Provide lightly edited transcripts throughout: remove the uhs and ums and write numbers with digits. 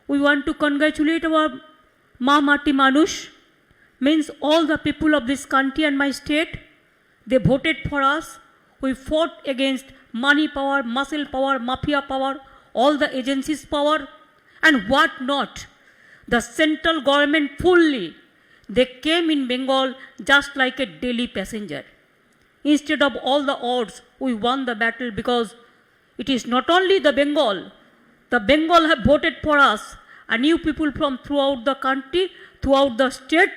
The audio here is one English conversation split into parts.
we want to congratulate our Ma Mati Manush, means all the people of this country and my state. They voted for us. We fought against money power, muscle power, mafia power, all the agencies power, and what not. The central government fully, they came in Bengal just like a daily passenger. Instead of all the odds, we won the battle because it is not only the Bengal have voted for us, and you people from throughout the country, throughout the state,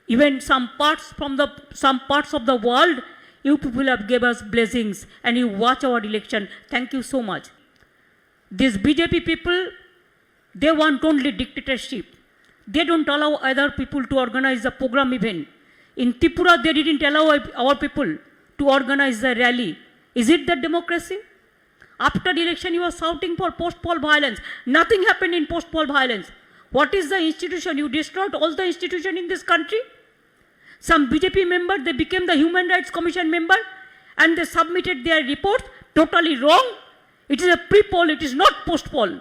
even some parts of the world, you people have gave us blessings and you watch our election. Thank you so much. These BJP people, they want only dictatorship. They don't allow other people to organize the program even. In Tripura, they didn't allow our people to organize the rally. Is it the democracy? After the election, you are shouting for post-poll violence. Nothing happened in post-poll violence. What is the institution? You destroyed all the institution in this country. Some BJP member, they became the Human Rights Commission member and they submitted their report totally wrong. It is a pre-poll, it is not post-poll.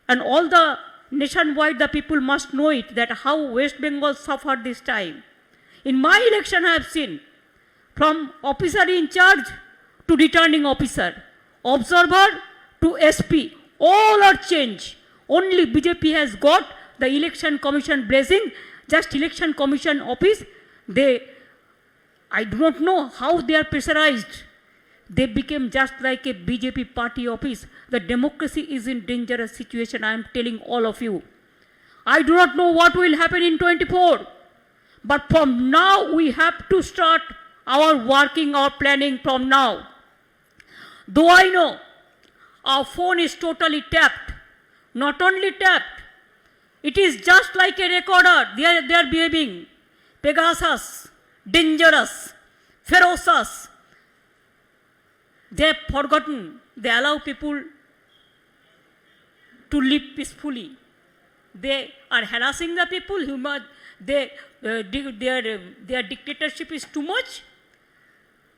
And all the nationwide, the people must know it, that how West Bengal suffered this time. In my election, I have seen from officer in charge to returning officer, observer to SP, all are changed. Only BJP has got the election commission blessing. Just election commission office, I do not know how they are pressurized. They became just like a BJP party office. The democracy is in dangerous situation, I am telling all of you. I do not know what will happen in 24. But from now, we have to start our working, our planning from now. Though I know our phone is totally tapped, not only tapped, it is just like a recorder. They are behaving Pegasus, dangerous, ferocious. They have forgotten. They allow people to live peacefully. They are harassing the people. Their dictatorship is too much.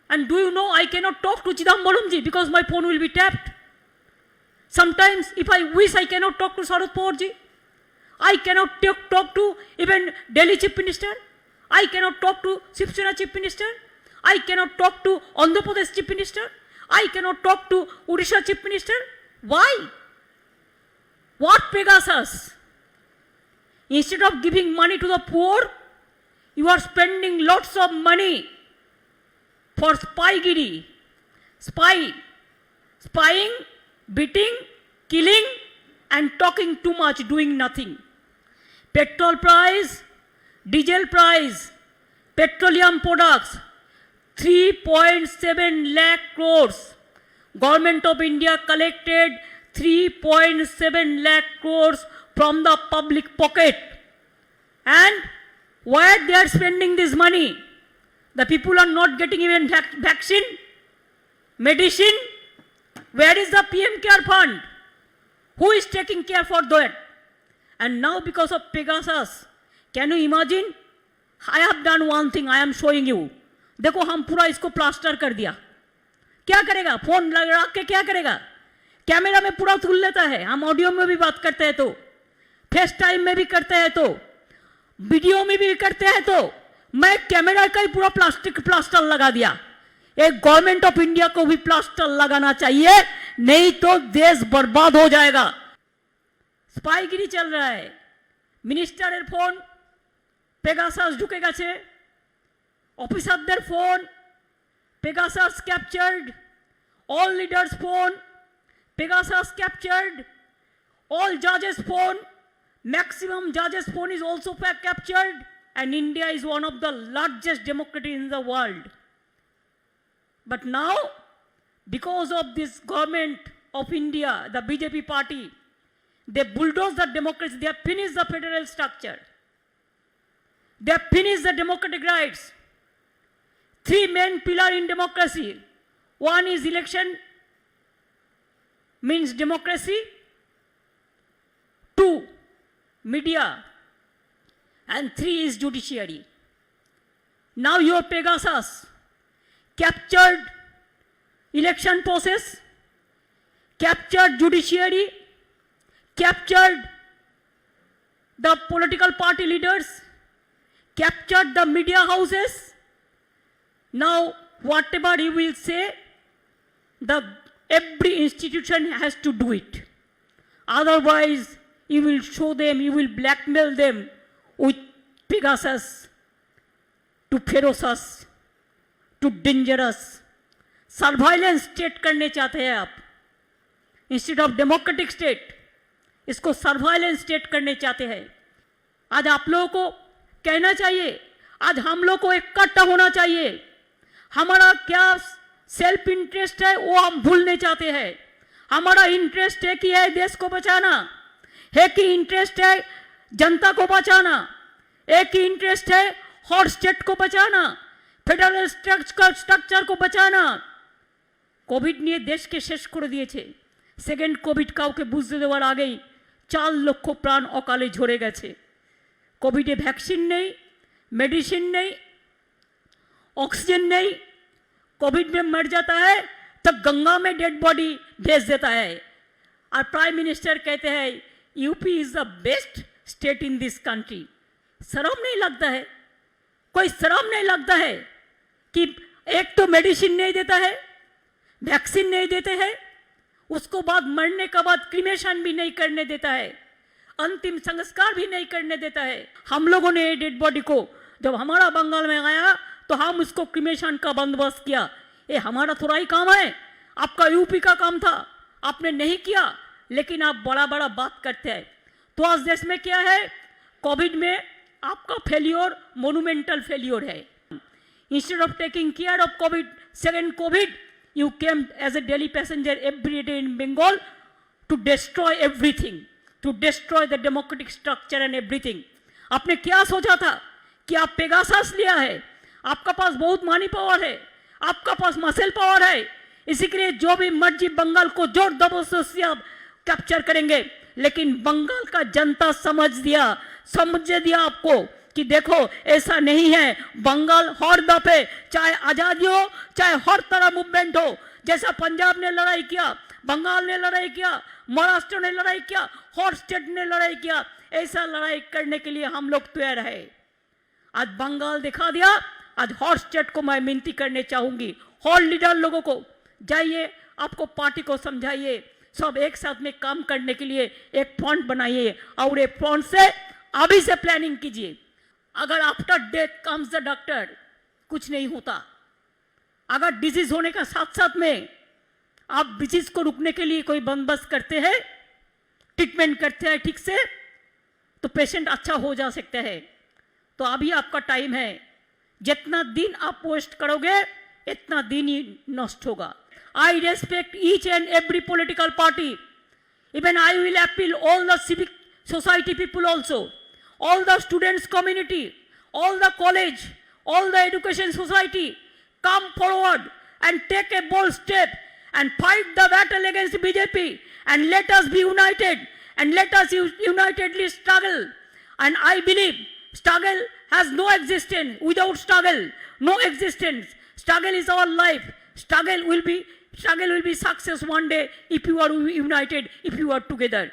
And do you know, I cannot talk to Chidambaramji because my phone will be tapped. Sometimes, if I wish, I cannot talk to Sharad Pawarji. I cannot talk to even Delhi Chief Minister. I cannot talk to Shiv Sena Chief Minister. I cannot talk to Andhra Pradesh Chief Minister. I cannot talk to Odisha Chief Minister. Why? What Pegasus? Instead of giving money to the poor, you are spending lots of money for spygiri. Spying, beating, killing, and talking too much, doing nothing. Petrol price, diesel price, petroleum products, 3.7 lakh crores. Government of India collected 3.7 lakh crores from the public pocket. And where they are spending this money? The people are not getting even vaccine, medicine. Where is the PM Care Fund? Who is taking care for that? And now because of Pegasus, can you imagine? I have done one thing, I am showing you. देखो हम पूरा इसको plaster कर दिया. क्या करेगा? Phone लगा के क्या करेगा? कैमरा में पूरा तुल लेता है. हम ऑडियो में भी बात करते हैं तो, फेस टाइम में भी करते हैं तो, वीडियो में भी करते हैं तो, मैं कैमरा का ही पूरा प्लास्टर लगा दिया. एक गवर्नमेंट ऑफ इंडिया को भी प्लास्टर लगाना चाहिए, नहीं तो देश बर्बाद हो जाएगा. স্পাইগিরি চল रहा है. মিনিস্টারের ফোন পেগাসাস ঢুকে গেছে, অফিসারদের phone Pegasus captured, all leaders phone Pegasus captured, all judges phone, maximum judges phone is also captured, and India is one of the largest democracy in the world. But now, because of this government of India, the BJP party, they bulldoze the democracy, they have finished the federal structure. They have finished the democratic rights. Three main pillars in democracy. One is election, means democracy. Two, media. And three is judiciary. Now your Pegasus captured election process, captured judiciary, captured the political party leaders, captured the media houses. Now, whatever you will say, every institution has to do it. Otherwise, you will show them, you will blackmail them with Pegasus, to ferocious, to dangerous. Surveillance state करने चाहते हैं आप. Instead of democratic state, इसको surveillance state करने चाहते हैं. आज आप लोगों को कहना चाहिए, आज हम लोग को इकट्ठा होना चाहिए. हमारा क्या सेल्फ इंटरेस्ट है वो हम भूलने चाहते हैं. हमारा इंटरेस्ट है कि है देश को बचाना, है कि इंटरेस्ट है जनता को बचाना, एक ही इंटरेस्ट है हर स्टेट को बचाना, फेडरल स्ट्रक्चर को बचाना. कोविड নিয়ে দেশকে শেষ করে দিয়েছে. সেকেন্ড কোভিড কাউকে বুঝতে দেওয়ার আগেই 4 লক্ষ প্রাণ অকালে ঝরে গেছে. কোভিডে ভ্যাকসিন নেই, मेडिसिन नहीं, ऑक्सीजन नहीं. कोविड में मर जाता है तो गंगा में डेड बॉडी भेज देता है. और प्राइम मिनिस्टर कहते हैं UP is the best state in this country. शर्म नहीं लगता है? कोई शर्म नहीं लगता है कि एक तो मेडिसिन नहीं देता है, वैक्सीन नहीं देते हैं, उसको बाद मरने के बाद क्रीमेशन भी नहीं करने देता है, अंतिम संस्कार भी नहीं करने देता है. हम लोगों ने डेड बॉडी को जब हमारा बंगाल में आया तो हम उसको क्रीमेशन का बंदोबस्त किया. ये हमारा थोड़ा ही काम है, आपका यूपी का काम था, आपने नहीं किया. लेकिन आप बड़ा बड़ा बात करते हैं. तो आज देश में क्या है, कोविड में आपका फेलियर मोन्यूमेंटल फेलियर है. Instead of taking care of Covid, second Covid, you came as a daily passenger every day in Bengal to destroy everything, to destroy the democratic structure and everything. आपने क्या सोचा था कि आप Pegasus लिया है, आपका पास बहुत मनी पावर है, आपका पास मसल पावर है, इसी के लिए जो भी मर्जी बंगाल को जोर जबरदस्ती आप कैप्चर करेंगे. लेकिन बंगाल का जनता समझ दिया आपको कि देखो ऐसा नहीं है. बंगाल हर दफे चाहे आजादी हो, चाहे हर तरह मूवमेंट हो, जैसा पंजाब ने लड़ाई किया, बंगाल ने लड़ाई किया, महाराष्ट्र ने लड़ाई किया, हर स्टेट ने लड़ाई किया, ऐसा लड़ाई करने के लिए हम लोग तैयार है. आज बंगाल दिखा दिया. आज हर स्टेट को मैं विनती करने चाहूंगी, हर लीडर लोगों को जाइए, आपको पार्टी को समझाइए, सब एक साथ में काम करने के लिए एक फ्रंट बनाइए और एक फ्रंट से अभी से प्लानिंग कीजिए. अगर after death comes the doctor, कुछ नहीं होता. अगर डिजीज होने का साथ साथ में आप डिजीज को रुकने के लिए कोई बंदोबस्त करते हैं, ट्रीटमेंट करते हैं ठीक से, तो पेशेंट अच्छा हो जा सकता है. तो अभी आपका टाइम है. जितना दिन आप वेस्ट करोगे इतना दिन ही नष्ट होगा. आई respect each and every political party. Even I will appeal all the civic society people also, all the students community, all the college, all the education society, come forward and take a bold step and fight the battle against BJP, and let us be united, and let us unitedly struggle. And I believe struggle has no existence without struggle, no existence. Struggle is our life. Struggle will be success one day if you are united, if you are together.